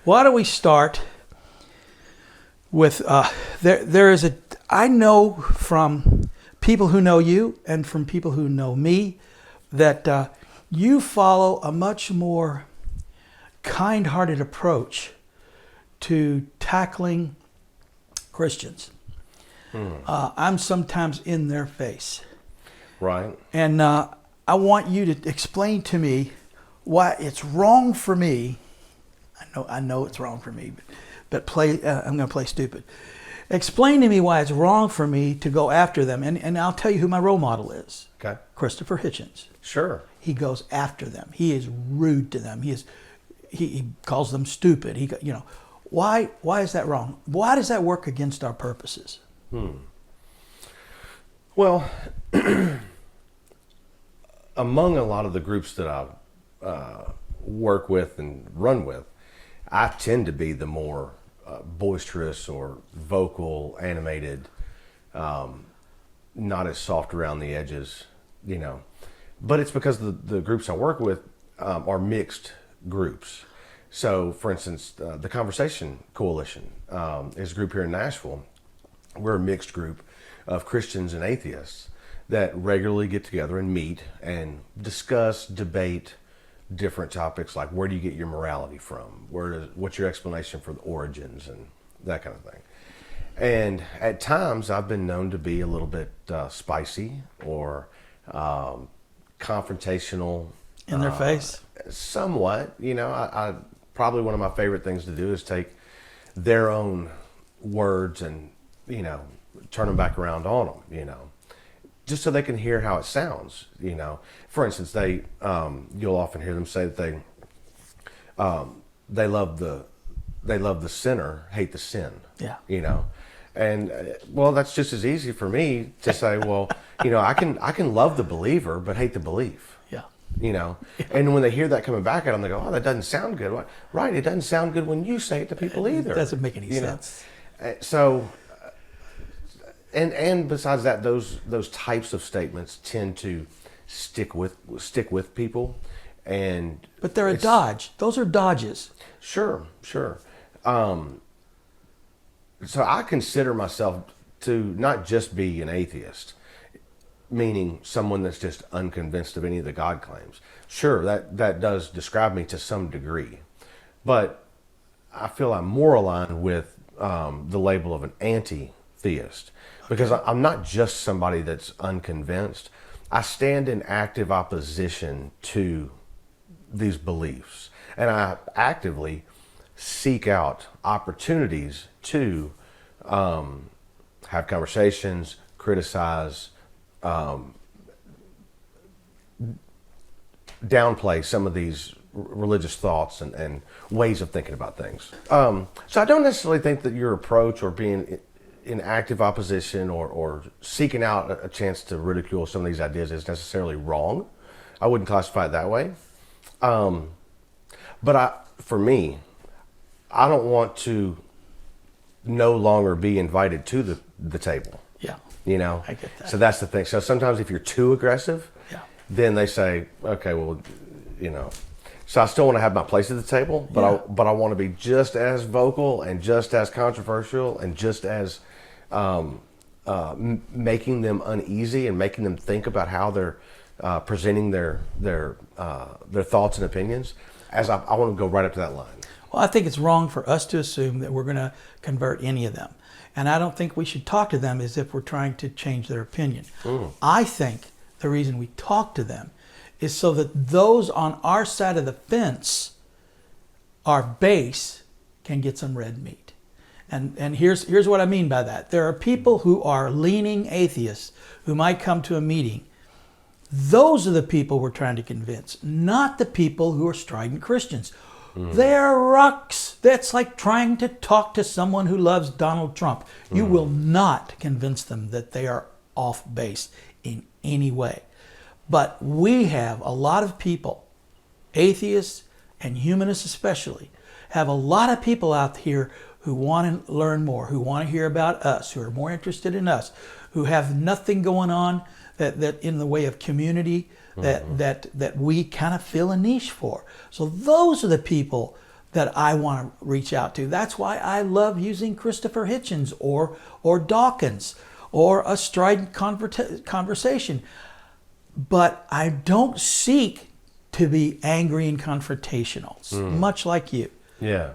Why don't we start with there is a I know from people who know you and from people who know me that you follow a much more kind-hearted approach to tackling Christians. I'm sometimes in their face. Right. And I want you to explain to me why it's wrong for me. I know it's wrong for me, but I'm going to play stupid. Explain to me why it's wrong for me to go after them. And I'll tell you who my role model is. Okay. Christopher Hitchens. Sure. He goes after them. He is rude to them. He calls them stupid. Why is that wrong? Why does that work against our purposes? Well, among a lot of the groups that I work with and run with, I tend to be the more boisterous or vocal, animated, not as soft around the edges, But it's because the groups I work with are mixed groups. So, for instance, the Conversation Coalition is a group here in Nashville. We're a mixed group of Christians and atheists that regularly get together and meet and discuss, debate different topics like where do you get your morality from? What's your explanation for the origins and that kind of thing. And at times I've been known to be a little bit spicy or confrontational. In their face? Somewhat. I probably one of my favorite things to do is take their own words and, turn them back around on them, just so they can hear how it sounds, For instance, you'll often hear them say that they love the sinner, hate the sin. Yeah. And well, that's just as easy for me to say, well, I can love the believer but hate the belief. Yeah. And when they hear that coming back at them, they go, oh, that doesn't sound good. Right, it doesn't sound good when you say it to people either. It doesn't make any sense. So, and besides that, those types of statements tend to stick with people, but they're a dodge. Those are dodges. Sure. So I consider myself to not just be an atheist, meaning someone that's just unconvinced of any of the God claims. Sure, that does describe me to some degree, but I feel I'm more aligned with the label of an anti-theist, because I'm not just somebody that's unconvinced. I stand in active opposition to these beliefs, and I actively seek out opportunities to have conversations, criticize, downplay some of these religious thoughts and ways of thinking about things. So I don't necessarily think that your approach or being in active opposition or seeking out a chance to ridicule some of these ideas is necessarily wrong. I wouldn't classify it that way. But for me, I don't want to no longer be invited to the table. Yeah. I get that. So that's the thing. So sometimes if you're too aggressive, yeah, then they say, okay, well, So I still want to have my place at the table, but I want to be just as vocal and just as controversial and just as making them uneasy and making them think about how they're presenting their thoughts and opinions. As I want to go right up to that line. Well, I think it's wrong for us to assume that we're going to convert any of them. And I don't think we should talk to them as if we're trying to change their opinion. I think the reason we talk to them is so that those on our side of the fence, our base, can get some red meat. And here's what I mean by that. There are people who are leaning atheists who might come to a meeting. Those are the people we're trying to convince, not the people who are strident Christians. They're rocks. That's like trying to talk to someone who loves Donald Trump. You will not convince them that they are off base in any way. But we have a lot of people, atheists and humanists especially, have a lot of people out here who want to learn more, who want to hear about us, who are more interested in us, who have nothing going on that in the way of community that we kind of fill a niche for. So those are the people that I want to reach out to. That's why I love using Christopher Hitchens or Dawkins or a strident conversation. But I don't seek to be angry and confrontational, much like you. Yeah.